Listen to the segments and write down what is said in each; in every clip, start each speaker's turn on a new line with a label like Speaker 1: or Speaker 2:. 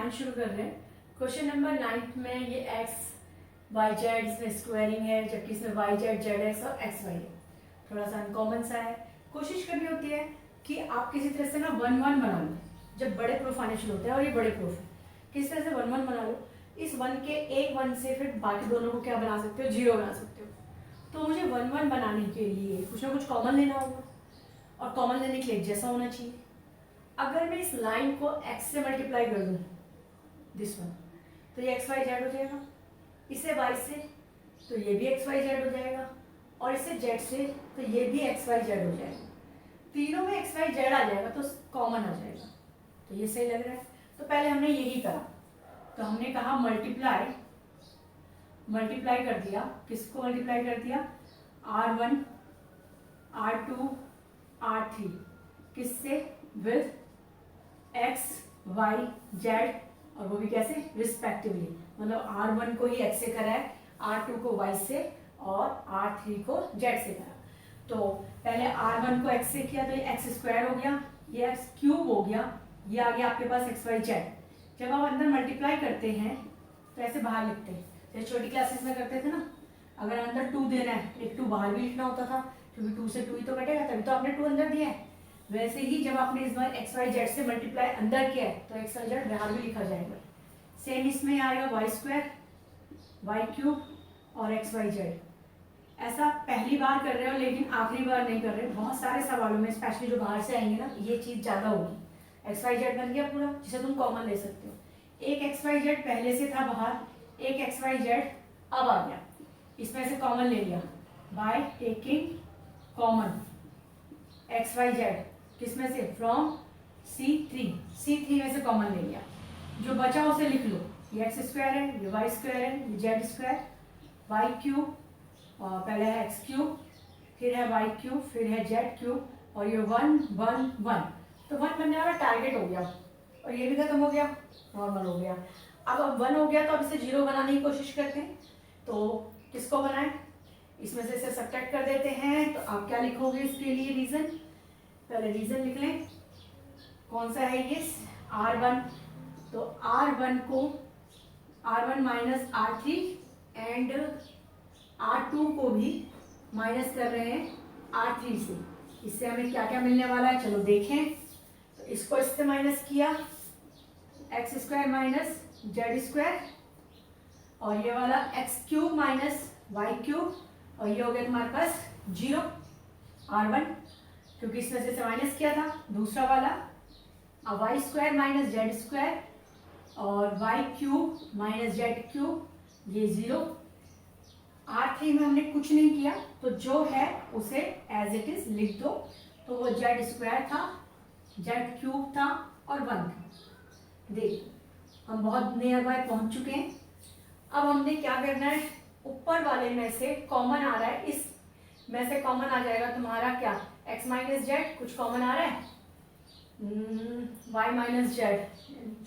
Speaker 1: 9 शुरू कर रहे हैं। क्वेश्चन नंबर 9 में ये एक्स वाई जेड इसमें स्क्वायरिंग है, जबकि इसमें वाई जेड जेड एक्स और एक्स वाई है। थोड़ा सा अनकॉमन सा है। कोशिश करनी होती है कि आप किसी तरह से ना 1 1 बना लो। जब बड़े प्रूफ आने शुरू होते हैं, और ये बड़े प्रूफ है, किस तरह से 1 1 बना लो। इस 1 के एक 1 से फिर बाकी दोनों को क्या बना सकते हो, 0 बना सकते हो। तो मुझे 1 1 बनाने के लिए कुछ ना कुछ कॉमन लेना होगा, और कॉमन लेने के लिए जैसा होना चाहिए। अगर मैं इस लाइन को x से मल्टीप्लाई कर दूं, दिस वन, तो ये एक्स वाई जेड हो जाएगा। इसे y से तो ये भी एक्स वाई जेड हो जाएगा, और इसे z से तो ये भी एक्स वाई जेड हो जाएगा। तीनों में एक्स वाई जेड आ जाएगा तो कॉमन आ जाएगा। तो ये सही लग रहा है। तो पहले हमने यही करा, तो हमने कहा मल्टीप्लाई कर दिया। किसको मल्टीप्लाई कर दिया? R1 R2 R3 किससे? विद एक्स वाई जेड, और वो भी कैसे? रिस्पेक्टिवली। मतलब R1 को ही x से करा है, R2 को y से, और R3 को z से करा। तो पहले R1 को x से किया तो ये एक्स स्क्वायर हो गया, ये एक्स क्यूब हो गया, ये आ गया आपके पास एक्स वाई जेड। जब आप अंदर मल्टीप्लाई करते हैं तो ऐसे बाहर लिखते हैं, जैसे छोटी क्लासेस में करते थे ना। अगर अंदर 2 देना है, एक 2 बाहर भी लिखना होता था, क्योंकि 2 से 2 ही तो कटेगा, तभी तो आपने 2 अंदर दिया है। वैसे ही जब आपने इस बार एक्स वाई जेड से मल्टीप्लाई अंदर किया है तो एक्स वाई जेड बाहर भी लिखा जाएगा। सेम इसमें आएगा वाई स्क्वायर, वाई क्यूब और एक्स वाई जेड। ऐसा पहली बार कर रहे हो, लेकिन आखिरी बार नहीं कर रहे। बहुत सारे सवालों में, स्पेशली जो बाहर से आएंगे ना, ये चीज ज्यादा होगी। एक्स वाई जेड बन गया पूरा, जिसे तुम कॉमन ले सकते हो। एक एक्स वाई जेड पहले से था बाहर, एक एक्स वाई जेड अब आ गया। इसमें से कॉमन ले लिया by taking common X Y Z. किसमें से? फ्रॉम C3 में से कॉमन ले लिया। जो बचा उसे लिख लो। ये एक्स स्क्वायर है, ये वाई स्क्वायर है, ये जेड स्क्वायर, वाई क्यूब, पहले है एक्स क्यूब, फिर है वाई क्यूब, फिर है जेड क्यूब, और ये 1 1 1। तो 1 बनने वाला टारगेट हो गया, और ये भी खत्म हो गया, नॉर्मल हो गया। अब 1 हो गया तो अब इसे 0 बनाने की कोशिश करते हैं। तो किसको बनाएं? इसमें से इसे सब्ट्रैक्ट कर देते हैं। तो आप क्या लिखोगे इसके लिए? रीजन। पहले रीजन लिख लें। कौन सा है ये? R1। तो R1 को R1 minus R3 and R2 को भी माइनस कर रहे हैं R3 से। इससे हमें क्या क्या मिलने वाला है, चलो देखें। तो इसको इससे माइनस किया, X square minus Z square, और ये वाला X cube minus Y cube, और ये हो गया तुम्हारे पास 0 R1, क्योंकि इसमें से माइनस किया था। दूसरा वाला Y square minus Z square, और Y cube minus Z cube, ये 0। R3 में हमने कुछ नहीं किया, तो जो है उसे एज इट इज लिख दो। तो वो जेड स्क्वायर था, जेड क्यूब था, और 1 था। देखो हम बहुत नियर बाय पहुंच चुके हैं। अब हमने क्या करना है? ऊपर वाले में से कॉमन आ रहा है, इस में से कॉमन आ जाएगा तुम्हारा क्या? x minus Z. कुछ कॉमन आ रहा है? y माइनस जेड,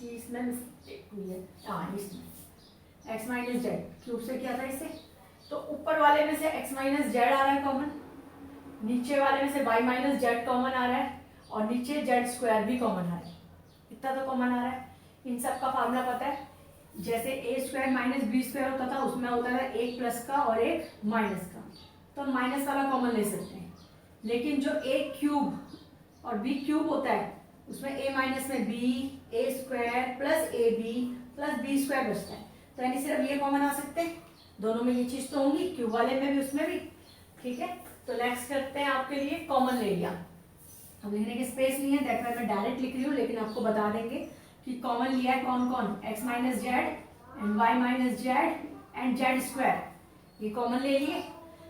Speaker 1: इसमें मिस्टेक हुई है। हाँ, इसमें x माइनस जेड क्यूब से किया था इसे। तो ऊपर वाले में से x माइनस जेड आ रहा है कॉमन, नीचे वाले में से y माइनस जेड कॉमन आ रहा है, और नीचे जेड स्क्वायर भी कॉमन आ रहा है। इतना तो कॉमन आ रहा है। इन सब का फार्मूला पता है। जैसे ए स्क्वायर माइनस बी स्क्वायर होता था, उसमें होता था एक प्लस का और एक माइनस का। तो माइनस वाला कॉमन ले सकते हैं। लेकिन जो ए क्यूब और बी क्यूब होता है, उसमें ए माइनस में B, A square plus A B plus B square बचता है। तो यानी सिर्फ ये कॉमन आ सकते हैं। दोनों में ये चीज तो होंगी, क्यूब वाले में भी उसमें भी। ठीक है, तो नेक्स्ट करते हैं आपके लिए। कॉमन ले लिया, अब लिखने की स्पेस नहीं है, दैट मैं डायरेक्ट लिख रही हूँ, लेकिन आपको बता देंगे कि कॉमन लिया है कौन कौन? X minus Z and Y minus Z and Z square, ये कॉमन ले लिए।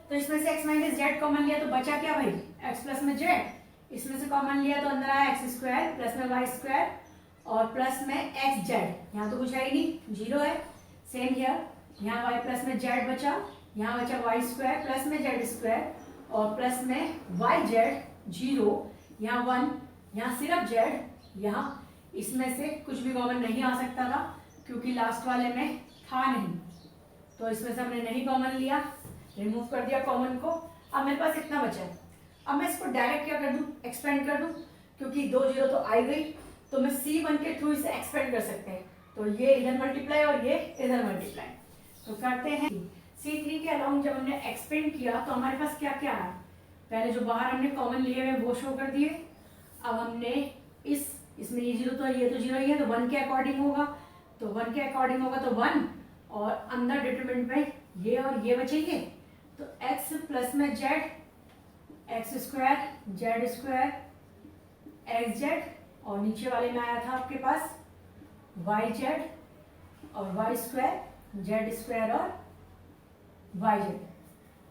Speaker 1: तो इसमें से x माइनस जेड कॉमन लिया तो बचा क्या भाई? x प्लस में जेड। इसमें से कॉमन लिया तो अंदर आया एक्स स्क्वायर प्लस में वाई स्क्वायर और प्लस में एक्स जेड। यहाँ तो कुछ है ही नहीं, 0 है। सेम हियर, यहाँ वाई प्लस में जेड बचा, यहाँ बचा वाई स्क्वायर प्लस में जेड स्क्वायर और प्लस में वाई जेड 0, यहाँ 1, यहाँ सिर्फ जेड। यहाँ इसमें से कुछ भी कॉमन नहीं आ सकता था, क्योंकि लास्ट वाले में था नहीं। तो इसमें से हमने नहीं कॉमन लिया, रिमूव कर दिया कॉमन को। अब मेरे पास इतना बचा है। अब मैं इसको डायरेक्ट क्या कर दूं? एक्सपेंड कर दूं, क्योंकि 2 0 तो आई गई, तो मैं C1 के थ्रू इसे एक्सपेंड कर सकते हैं। तो ये इधर मल्टीप्लाई और ये इधर मल्टीप्लाई। तो करते हैं C3 के अलाउंग जब हमने एक्सपेंड किया तो हमारे पास क्या क्या आया, पहले जो बाहर हमने कॉमन लिए हुए वो शो कर दिए। अब हमने इसमें ये जीरो तो ये तो जीरो ही है, तो 1 के अकॉर्डिंग होगा, तो 1 के अकॉर्डिंग होगा तो 1, और अंदर डिटरमिनेंट में ये और ये बचेंगे। तो x प्लस में z, x square z square X Z, और नीचे वाले में आया था आपके पास वाई जेड और वाई स्क्वायर जेड स्क्वायर और वाई जेड।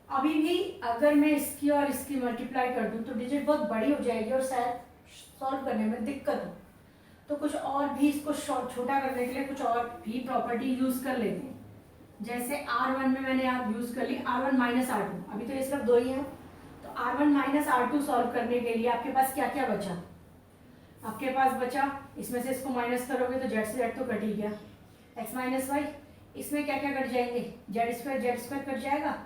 Speaker 1: अभी भी अगर मैं इसकी और इसकी मल्टीप्लाई कर दूं तो डिजिट बहुत बड़ी हो जाएगी और शायद सॉल्व करने में दिक्कत हो, तो कुछ और भी इसको छोटा करने के लिए कुछ और भी प्रॉपर्टी यूज कर लेते हैं। जैसे R1 में मैंने आप यूज कर ली R1 माइनस R2, अभी तो ये सिर्फ दो ही है, तो R1 माइनस R2 सॉल्व करने के लिए आपके पास क्या क्या बचा, आपके पास बचा इसमें से इसको माइनस करोगे तो जेड से जेड तो कट ही गया, एक्स माइनस वाई, इसमें क्या क्या कट जाएंगे, जेड स्क्वायर कट जाएगा,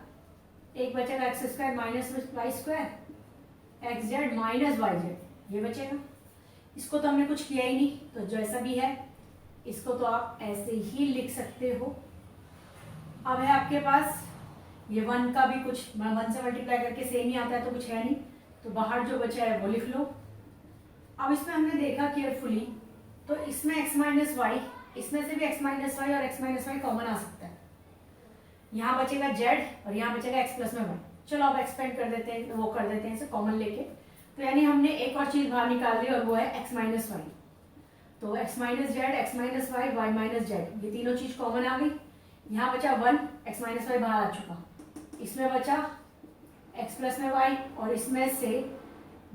Speaker 1: एक बचेगा X square minus Y square X Z minus Y Z, ये बचेगा। इसको तो हमने कुछ किया ही नहीं, तो जैसा भी है इसको तो आप ऐसे ही लिख सकते हो। अब है आपके पास ये 1 का भी कुछ 1 से मल्टीप्लाई करके सेम ही आता है तो कुछ है नहीं, तो बाहर जो बचा है वो लिख लो। अब इसमें हमने देखा केयरफुली, तो इसमें x माइनस वाई, इसमें से भी x माइनस वाई और x माइनस वाई कॉमन आ सकता है, यहाँ बचेगा z और यहाँ बचेगा x प्लस में वाई। चलो अब एक्सपेंड कर देते हैं, वो कर देते हैं इसे कॉमन लेके, तो यानी हमने एक और चीज बाहर निकाल ली और वो है x माइनस वाई। तो x minus Z, X minus Y, Y minus Z, ये तीनों चीज कॉमन आ गई। यहाँ बचा 1, x माइनस वाई बाहर आ चुका, इसमें बचा x प्लस में वाई और इसमें से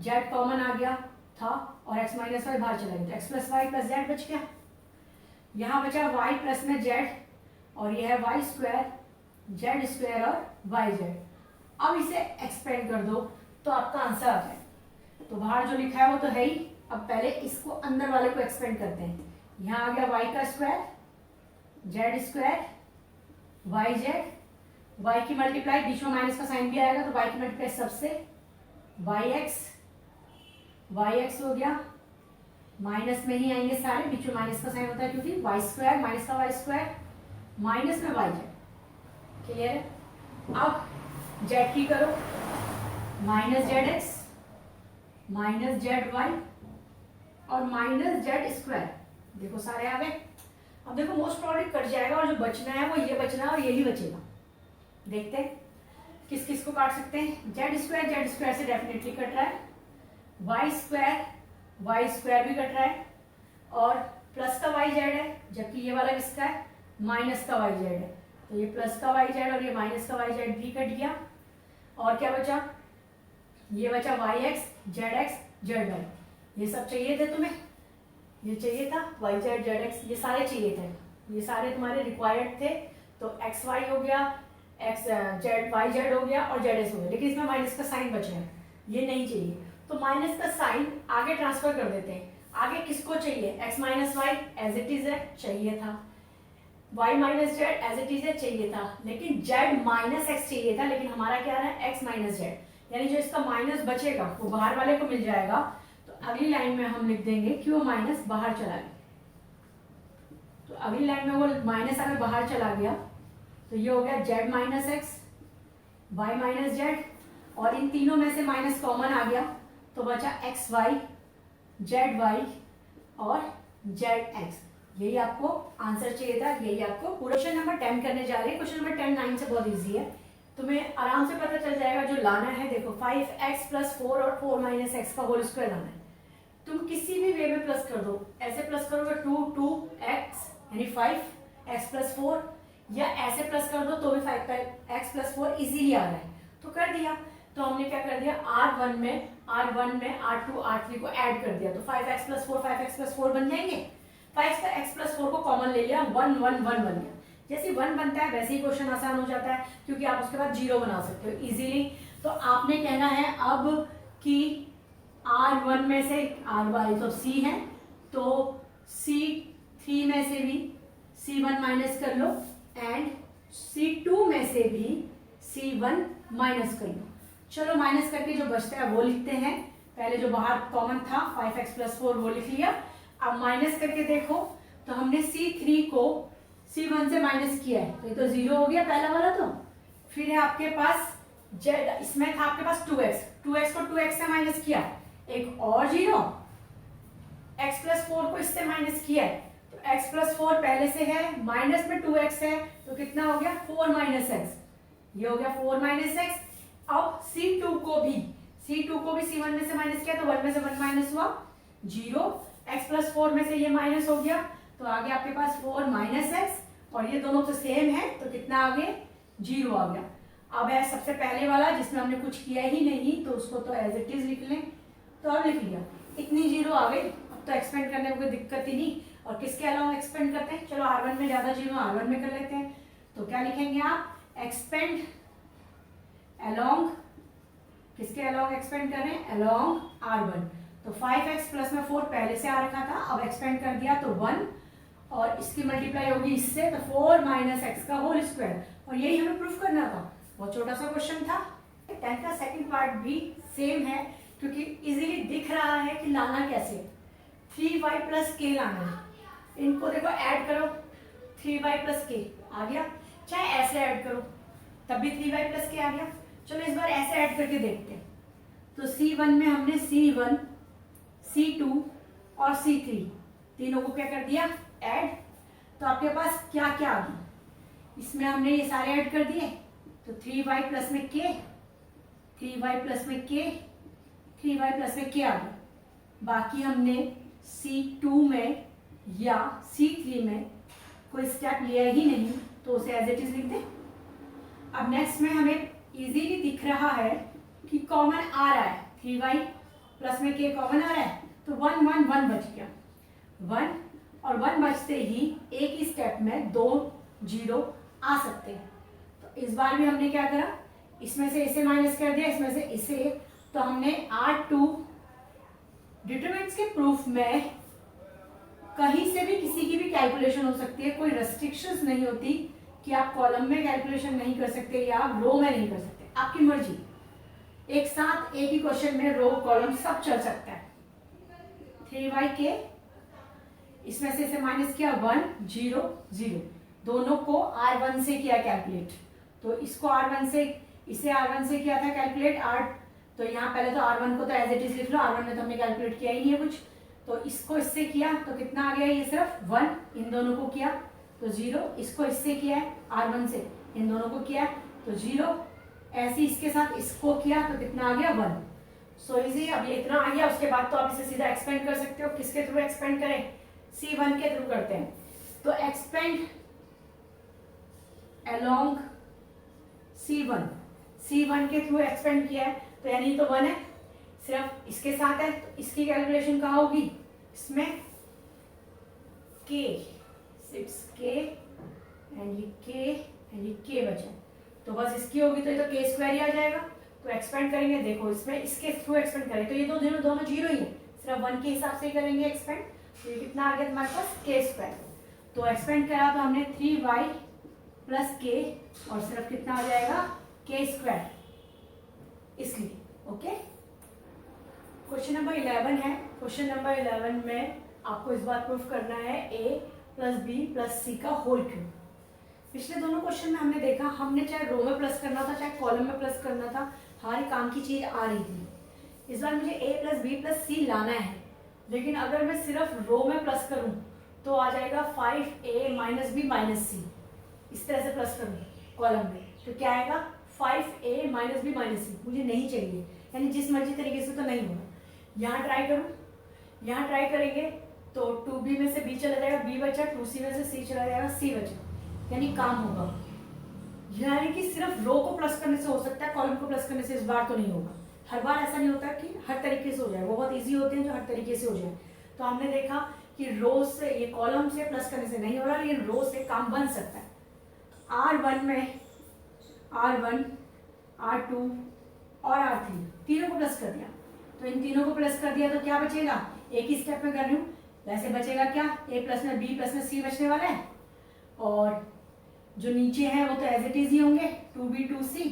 Speaker 1: z कॉमन आ गया था और x माइनस वाई बाहर चला गया, तो x plus Y plus Z बच गया। यहाँ बचा y प्लस में z और यह है वाई स्क्वायर जेड स्क्वायर और वाई जेड। अब इसे एक्सपेंड कर दो तो आपका आंसर आ जाए। तो बाहर जो लिखा है वो तो है ही, अब पहले इसको अंदर वाले को एक्सपेंड करते हैं। यहाँ आ गया y का square Z square Y Z, Y की मल्टीप्लाई, बीच में माइनस का साइन भी आएगा तो y की मल्टीप्लाई सबसे वाई एक्स हो गया, माइनस में ही आएंगे सारे, बीच में माइनस का साइन होता है क्योंकि वाई स्क्वायर माइनस का वाई स्क्वायर माइनस में वाई जेड। क्लियर है? अब जेड की करो, minus Z X minus Z Y और माइनस जेड स्क्वायर, देखो सारे आ गए। अब देखो मोस्ट प्रोबेबली कट जाएगा और जो बचना है वो ये बचना है और यही बचेगा। देखते हैं किस किस को काट सकते हैं। जेड स्क्वायर से डेफिनेटली कट रहा है, वाई स्क्वायर भी कट रहा है और प्लस का वाई जेड है, जबकि ये वाला किसका है, माइनस का वाई जेड है, तो ये प्लस का वाई जेड और ये माइनस का वाई जेड भी कट गया। और क्या बचा, ये बचा वाई एक्स जेड वाई, ये सब चाहिए थे तुम्हें, ये चाहिए था वाई जेड एक्स, ये सारे चाहिए थे, ये सारे तुम्हारे रिक्वायर्ड थे। तो एक्स वाई हो गया, एक्स जेड वाई जेड हो गया और जेड एस हो गया, लेकिन इसमें माइनस का साइन बचा है, ये नहीं चाहिए, तो माइनस का साइन आगे ट्रांसफर कर देते हैं। आगे किसको चाहिए, X minus Y as it is है चाहिए था, Y minus Z as it is है चाहिए था, लेकिन जेड माइनस एक्स चाहिए था, लेकिन हमारा क्या है एक्स माइनस जेड, यानी जो इसका माइनस बचेगा वो बाहर वाले को मिल जाएगा। तो अगली लाइन में हम लिख देंगे कि वो माइनस बाहर चला गया, तो अगली लाइन में वो माइनस अगर बाहर चला गया तो ये हो गया Z minus X Y minus Z, और इन तीनों में से माइनस कॉमन आ गया तो बचा एक्स वाई जेड वाई और जेड एक्स। यही आपको आंसर चाहिए था, यही आपको। क्वेश्चन नंबर 10 करने जा रहे हैं। क्वेश्चन नंबर 10 9 से बहुत इजी है, तुम्हें आराम से पता चल जाएगा। जो लाना है देखो 5x प्लस 4 और 4 माइनस एक्स का होल स्क्वायर लाना है। तुम किसी भी वे में प्लस कर दो, ऐसे प्लस करोगे 2x यानी 5x प्लस 4, या ऐसे प्लस कर दो तो भी 5x प्लस 4 इजीली आ रहा है, तो कर दिया। तो हमने क्या कर दिया, R1 में R2 R3 को ऐड कर दिया, तो 5x प्लस 4 बन जाएंगे। 5x प्लस 4 को कॉमन ले लिया, 1 1 1 बन गया। जैसे 1 बनता है वैसे ही क्वेश्चन आसान हो जाता है, क्योंकि आप उसके बाद 0 बना सकते हो इजीली। तो आपने कहना है अब कि R1 में से R तो C है, तो C3 में से भी C1 माइनस कर लो एंड C2 में से भी C1 माइनस कर लो। चलो माइनस करके जो बचता है वो लिखते हैं। पहले जो बाहर कॉमन था 5x प्लस 4 वो लिख लिया। अब माइनस करके देखो, तो हमने C3 को C1 से माइनस किया है, तो ये तो 0 हो गया पहला वाला। तो फिर है आपके पास Z, इसमें था आपके पास 2x को 2x से माइनस किया, एक और 0, x प्लस 4 को इससे माइनस किया है, तो x प्लस 4 पहले से है, माइनस में 2x है, तो कितना हो गया 4 माइनस x, ये हो गया 4 माइनस x। अब C2 को भी C1 में से माइनस किया, तो 1 में से 1 माइनस हुआ 0, x प्लस 4 में से ये माइनस हो गया, तो आगे आपके पास 4 माइनस x, और ये दोनों तो सेम है, तो कितना आगे 0 आ गया। अब है सबसे पहले वाला जिसमें हमने कुछ किया ही नहीं, तो उसको तो एज इट इज लिख लें, तो अब लिख लिया, इतनी 0 आ गई। अब तो एक्सपेंड करने में कोई दिक्कत ही नहीं, और किसके अलावा एक्सपेंड करते हैं, चलो R1 में ज्यादा 0 R1 में कर लेते हैं, तो क्या लिखेंगे आप, एक्सपेंड अलोंग, किसके अलोंग एक्सपेंड करें, अलोंग R1। तो 5x प्लस में 4 पहले से आ रखा था, अब एक्सपेंड कर दिया तो 1, और इसकी मल्टीप्लाई होगी इससे, तो 4 माइनस एक्स का होल स्क्वायर, और यही हमें प्रूफ करना था। बहुत छोटा सा क्वेश्चन था। 10 का सेकंड पार्ट भी सेम है, क्योंकि इजीली दिख रहा है कि लाना कैसे, 3y प्लस के लाना है। इनको देखो ऐड करो, 3y प्लस के आ गया, चाहे ऐसे ऐड करो तब भी 3y प्लस के आ गया। चलो इस बार ऐसे ऐड करके देखते हैं। तो C1 में हमने C1, C2 और C3 तीनों को क्या कर दिया, ऐड। तो आपके पास क्या क्या आ गया, इसमें हमने ये सारे ऐड कर दिए, तो 3y प्लस में k, 3y प्लस में k, 3y प्लस में k आ गया। बाकी हमने C2 में या C3 में कोई स्टेप लिया ही नहीं, तो उसे एज इट इज लिख दें। अब नेक्स्ट में हमें इजीली दिख रहा है कि कॉमन आ रहा है, 3y प्लस में k कॉमन आ रहा है, तो 1 1 1 बच गया, 1 और 1 बचते ही एक ही स्टेप में 2 0 आ सकते हैं। तो इस बार भी हमने क्या करा, इसमें से इसे माइनस कर दिया, इसमें से इसे, तो हमने R2 डिटरमिनेंट्स के प्रूफ में कहीं से भी किसी की भी कैलकुलेशन हो सकती है, कोई रेस्ट्रिक्शंस नहीं होती कि आप कॉलम में कैलकुलेशन नहीं कर सकते या आप रो में नहीं कर सकते, आपकी मर्जी। एक साथ एक ही क्वेश्चन में रो कॉलम सब चल सकता है। 3y इसमें से इसे माइनस किया, 1 0 0, दोनों को R1 से किया कैलकुलेट, तो इसको R1 से, इसे R1 से किया था कैलकुलेट तो यहाँ पहले तो R1 को तो एज इट इज लिख लो, R1 में तो हमने कैलकुलेट किया ही नहीं है कुछ, तो इसको इससे किया तो कितना आ गया, ये सिर्फ 1, इन दोनों को किया तो 0, इसको इससे किया है R1 से, इन दोनों को किया तो 0, ऐसे इसके साथ इसको किया तो कितना आ गया 1। So easy. अब ये इतना आ गया, उसके बाद तो आप इसे सीधा एक्सपेंड कर सकते हो। किसके थ्रू एक्सपेंड करें, C1 के थ्रू करते हैं, तो एक्सपेंड अलोंग C1 के थ्रू एक्सपेंड किया है, तो यानी तो 1 है, सिर्फ इसके साथ है, तो इसकी कैलकुलेशन कहाँ होगी, इसमें k, 6k एंड ये k बचा, तो बस इसकी होगी, तो ये तो k स्क्वायर ही आ जाएगा। तो एक्सपेंड करेंगे, देखो इसमें इसके थ्रू एक्सपेंड करें तो ये दोनों 0 ही है, सिर्फ 1 के हिसाब से ही करेंगे एक्सपेंड, तो ये कितना आ गया तुम्हारे पास k स्क्वायर। तो एक्सपेंड करा तो हमने 3y प्लस k, और सिर्फ कितना आ जाएगा k स्क्वायर, इसलिए ओके। क्वेश्चन नंबर 11 है। क्वेश्चन नंबर 11 में आपको इस बार प्रूफ करना है a प्लस बी प्लस सी का होल क्यूब। पिछले दोनों क्वेश्चन में हमने देखा, हमने चाहे रो में प्लस करना था चाहे कॉलम में प्लस करना था, हर काम की चीज आ रही थी। इस बार मुझे a प्लस बी प्लस सी लाना है, लेकिन अगर मैं सिर्फ रो में प्लस करूं तो आ जाएगा 5a माइनस बी माइनस सी, इस तरह से प्लस करूं कॉलम में तो क्या आएगा 5a माइनस बी माइनस सी, मुझे नहीं चाहिए, यानी जिस मर्जी तरीके से तो नहीं होगा। यहाँ ट्राई करूँ, यहाँ ट्राई करेंगे तो 2b में से b चला जाएगा, b बचा, 2c में से c चला जाएगा, c बचा, यानी काम होगा। यानी कि सिर्फ रो को प्लस करने से हो सकता है, कॉलम को प्लस करने से इस बार तो नहीं होगा। हर बार ऐसा नहीं होता कि हर तरीके से हो जाए, वो बहुत इजी होते हैं जो हर तरीके से हो जाए। तो हमने देखा कि रो से, ये कॉलम से प्लस करने से नहीं हो रहा, लेकिन रो से काम बन सकता है। R1 में R1, R2 और R3 तीनों को प्लस कर दिया, तो इन तीनों को प्लस कर दिया तो क्या बचेगा, एक ही स्टेप में कर रही हूँ, वैसे बचेगा क्या, a प्लस में b प्लस में c बचने वाला है, और जो नीचे है वो तो एज इट इज ही होंगे, 2b 2c,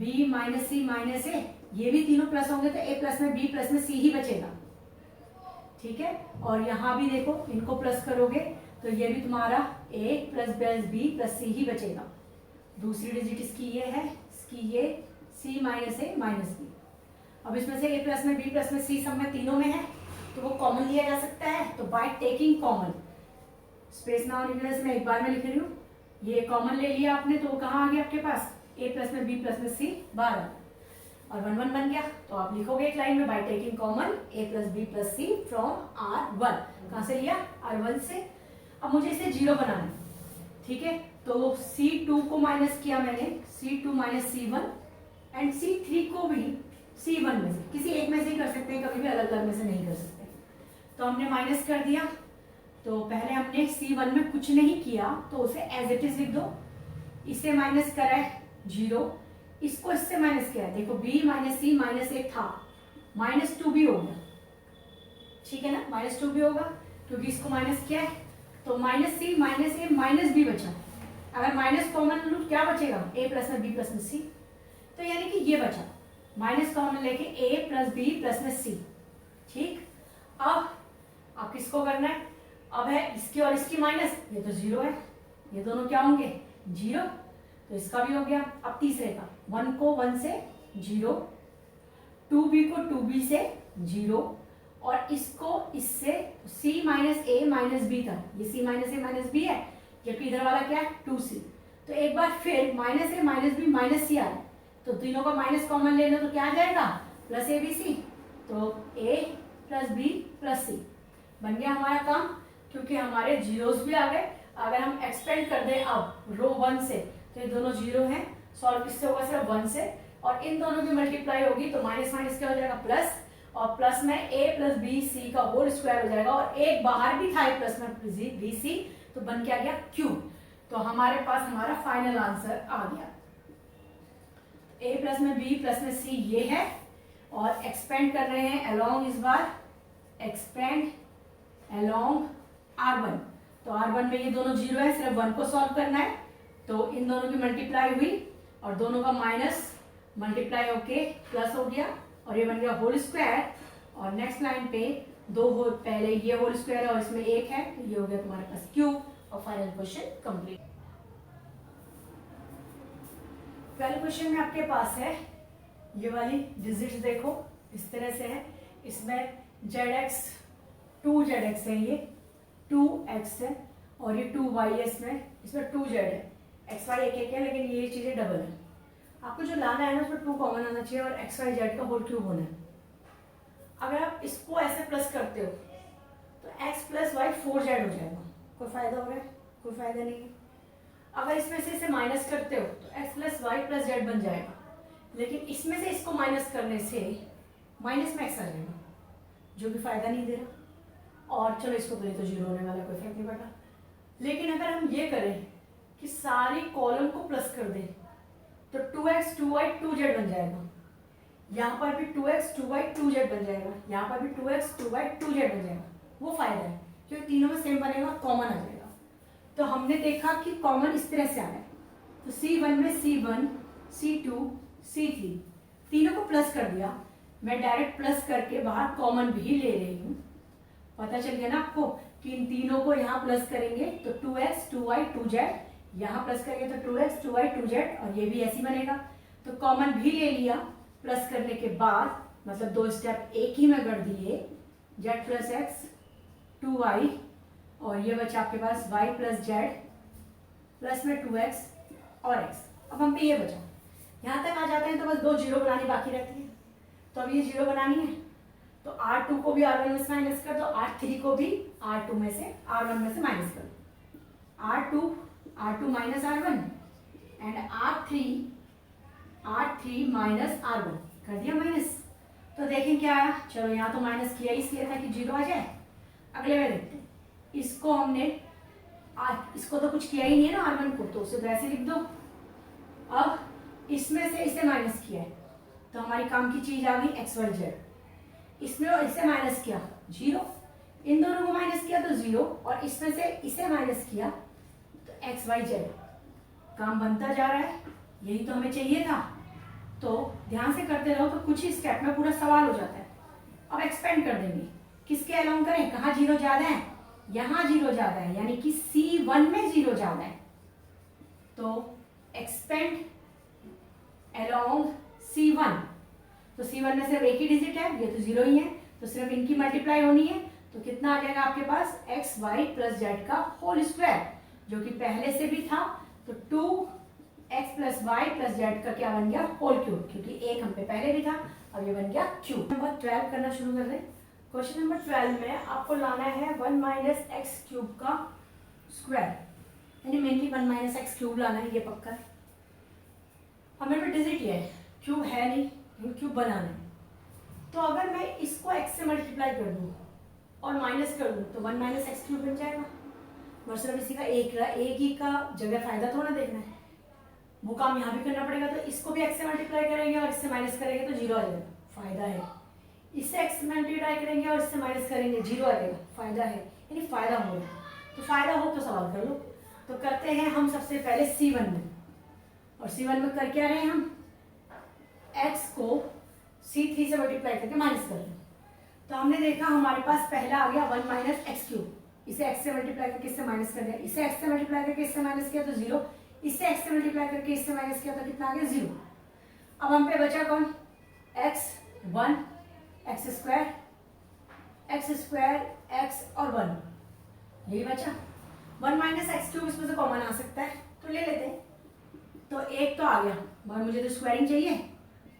Speaker 1: b minus C minus a, ये भी तीनों प्लस होंगे तो a प्लस में b प्लस में c ही बचेगा। ठीक है, और यहाँ भी देखो इनको प्लस करोगे तो ये भी तुम्हारा a प्लस बी प्लस सी ही बचेगा। दूसरी डिजिट इसकी ये है, इसकी ये c माइनस ए माइनस बी। अब इसमें से a प्लस में b प्लस में c सब में तीनों में है तो वो कॉमन लिया जा सकता है। तो bye taking common, space now numerals में एक बार में लिख रही हूँ, ये कॉमन ले लिया आपने तो कहाँ आ गया आपके पास a प्लस में b प्लस में c 12 और 1 1 बन गया। तो आप लिखोगे एक लाइन में by taking common a plus B plus C from R1। कहाँ से लिया? R1 से। अब मुझे इसे 0 बनाना है, ठीक है। तो C2 को माइनस किया मैंने, C2 minus C1 and C3 को भी C1 में से, किसी एक में से ही कर सकते हैं, कभी भी अलग अलग में से नहीं कर सकते। तो हमने माइनस कर दिया। तो पहले हमने C1 में कुछ नहीं किया तो उसे एज इट इज लिख दो। इसे माइनस करा है 0, इसको इससे माइनस किया है, देखो b माइनस सी माइनस 1 था, -2 भी हो गया, ठीक है ना, -2 भी होगा क्योंकि इसको माइनस किया है। तो माइनस सी माइनस ए माइनस बी बचा। अगर माइनस कॉमन लूँ क्या बचेगा? a प्लस में b प्लस में c। तो यानी कि ये बचा, माइनस कॉमन लेके a प्लस बी प्लस में c, ठीक। अब आप किसको करना है? अब है इसकी और इसकी माइनस, ये तो 0 है, ये दोनों क्या होंगे? 0। तो इसका भी हो गया। अब तीसरे का 1 को 1 से 0, 2b को 2b से 0 और इसको इससे c माइनस ए माइनस बी था, ये c माइनस ए माइनस बी है, जबकि इधर वाला क्या है? 2c। तो एक बार फिर माइनस ए माइनस बी माइनस सी आ रहा है तो तीनों का माइनस कॉमन ले लो तो क्या आ जाएगा? Plus A B C. तो a plus B plus C बन गया हमारा काम, क्योंकि हमारे जीरोस भी आ गए। अगर हम एक्सपेंड कर दें अब रो 1 से तो ये दोनों 0 हैं, सॉल्व किससे होगा? सिर्फ 1 से, और इन दोनों की मल्टीप्लाई होगी तो माइनस माइनस क्या हो जाएगा? प्लस, और प्लस में a प्लस बी सी का होल स्क्वायर हो जाएगा और एक बाहर भी था एक प्लस में बी सी, तो बन के आ गया क्यू। तो हमारे पास हमारा फाइनल आंसर आ गया, a प्लस में b प्लस में c ये है। और एक्सपेंड कर रहे हैं अलोंग, इस बार एक्सपेंड अलोंग R1। तो R1 में ये दोनों 0 है, सिर्फ 1 को सॉल्व करना है। तो इन दोनों की मल्टीप्लाई हुई और दोनों का माइनस मल्टीप्लाई होके प्लस हो गया और ये बन गया होल स्क्वायर। और नेक्स्ट लाइन पे दो होल, पहले ये होल स्क्वायर है और इसमें 1 है, तो ये हो गया तुम्हारे पास क्यूब। और फाइनल क्वेश्चन कंप्लीट। 12 क्वेश्चन में आपके पास है ये वाली डिजिट्स, देखो इस तरह से है। इसमें ZX 2ZX है, ये 2x है और ये 2y है, इसमें 2z है, xy एक एक है लेकिन ये चीजें डबल है। आपको जो लाना है ना उसमें 2 कॉमन आना चाहिए और xy z का होल क्यूब होना है। अगर आप इसको ऐसे प्लस करते हो तो x प्लस वाई 4z हो जाएगा। कोई फायदा हो रहा है? कोई फायदा नहीं है। अगर इसमें से इसे माइनस करते हो तो x plus Y plus Z बन जाएगा, लेकिन इसमें से इसको माइनस करने से माइनस में x आ जाएगा, जो भी फायदा नहीं दे रहा। और चलो इसको बोले तो 0 होने वाला, कोई फर्क नहीं पड़ता। लेकिन अगर हम ये करें कि सारी कॉलम को प्लस कर दें तो 2x 2y 2z बन जाएगा। यहाँ पर भी 2x 2y 2z बन जाएगा, यहाँ पर भी 2x 2y 2z बन जाएगा। वो फायदा है क्योंकि तीनों में सेम बनेगा, कॉमन आ जाएगा। तो हमने देखा कि कॉमन इस तरह से आ रहा है, तो C1 में C1 C2 C3 तीनों को प्लस कर दिया। मैं डायरेक्ट प्लस करके बाहर कॉमन भी ले रही हूँ। पता चल गया ना आपको कि इन तीनों को यहाँ प्लस करेंगे तो 2x 2y 2z, यहाँ प्लस करेंगे तो 2x 2y 2z और ये भी ऐसे बनेगा। तो कॉमन भी ले लिया प्लस करने के बाद, मतलब 2 स्टेप एक ही में कर दिए, z प्लस एक्स 2y और ये बचा आपके पास y प्लस जेड प्लस में 2x और x। अब हम पे ये बचा, यहाँ तक आ जाते हैं तो बस 2 0 बनानी बाकी रहती है। तो अब ये 0 बनानी है तो R2 को भी R1 में से माइनस कर दो, R3 को भी R1 में से माइनस कर दो। R2 minus R1 and R3 minus R1 कर दिया माइनस। तो देखें क्या आया। चलो यहाँ तो माइनस किया इसलिए था कि 0 आ जाए। अगले में देखते हैं, इसको हमने इसको तो कुछ किया ही नहीं है ना R1 को, तो उसे वैसे लिख दो। अब इसमें से इसे माइनस किया है तो हमारी काम की चीज आ गई XYZ। इसमें और इसे माइनस किया 0, इन दोनों को माइनस किया तो 0 और इसमें से इसे माइनस किया तो XYZ। काम बनता जा रहा है, यही तो हमें चाहिए था। तो ध्यान से करते रहो तो कुछ ही स्टेप में पूरा सवाल हो जाता है। अब एक्सपेंड कर देंगे, किसके अलोंग करें, कहाँ जीरो ज्यादा है, यहाँ जीरो ज्यादा है, यानी कि C1 में जीरो ज्यादा है, तो एक्सपेंड अलोंग C1। तो C1 में सिर्फ एक ही डिजिट है, ये तो जीरो ही है, तो सिर्फ इनकी मल्टीप्लाई होनी है, तो कितना आ जाएगा आपके पास एक्स वाई प्लस जेड का होल स्क्वायर, जो कि पहले से भी था, तो 2x plus Y plus Z का क्या बन गया, होल क्यूब, क्योंकि एक हम पे पहले भी था, अब ये बन गया क्यूब। नंबर 12 करना शुरू कर रहे हैं। क्वेश्चन नंबर 12 में आपको लाना है 1 माइनस एक्स क्यूब का स्क्वायर, यानी मेनली 1 माइनस एक्स क्यूब लाना है, ये पक्का है। हमें भी डिजिट ये है, क्यूब है नहीं, क्यूब बनाना है। तो अगर मैं इसको x से मल्टीप्लाई कर दूं और माइनस कर दूं तो 1 माइनस एक्स क्यूब बन जाएगा। मतलब इसी का एक ही का जगह फायदा थोड़ा देखना है, वो काम यहाँ भी करना पड़ेगा। तो इसको भी x से मल्टीप्लाई करेंगे और इससे माइनस करेंगे तो जीरो आ जाएगा, फायदा है। इससे x से मल्टीप्लाई करेंगे और इससे माइनस करेंगे, जीरो आ जाएगा, फायदा है, यानी फायदा हो गया। तो फायदा हो तो सवाल कर लो। तो करते हैं हम सबसे पहले C1 में, और C1 में कर क्या रहे हैं हम, x को C3 से मल्टीप्लाई करके माइनस कर रहे हैं। तो हमने देखा हमारे पास पहला आ गया 1 माइनस एक्स क्यूब, इसे x से मल्टीप्लाई करके इससे माइनस कर दिया, इसे x से मल्टीप्लाई करके इससे माइनस किया तो जीरो, इससे x से मल्टीप्लाई करके इससे माइनस किया तो कितना आ गया, जीरो। अब हम पे बचा कौन, x1 x स्क्वायर x और 1, यही बचा। 1 माइनस एक्स क्यूब इसमें से कॉमन आ सकता है, तो ले लेते हैं। तो एक तो आ गया, मगर मुझे तो स्क्वायरिंग चाहिए,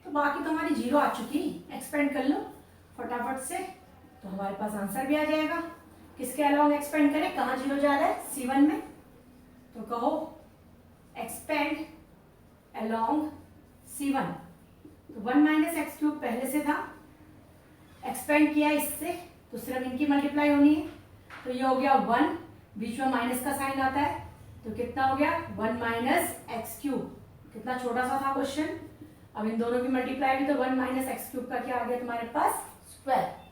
Speaker 1: तो बाकी तो हमारी जीरो आ चुकी, एक्सपेंड कर लो फटाफट से, तो हमारे पास आंसर भी आ जाएगा। किसके अलावा एक्सपेंड करें, कहाँ जीरो ज्यादा है, C1 में, तो कहो एक्सपेंड अलोंग C1। तो 1 माइनस एक्स क्यूब पहले से था, एक्सपेंड किया इससे, तो सिर्फ इनकी मल्टीप्लाई होनी है, तो ये हो गया 1, बीच में माइनस का साइन आता है, तो कितना हो गया 1 माइनस एक्स क्यूब। कितना छोटा सा था क्वेश्चन, अब इन दोनों की मल्टीप्लाई भी, तो 1 माइनस एक्स क्यूब का क्या आ गया तुम्हारे पास, स्क्वायर।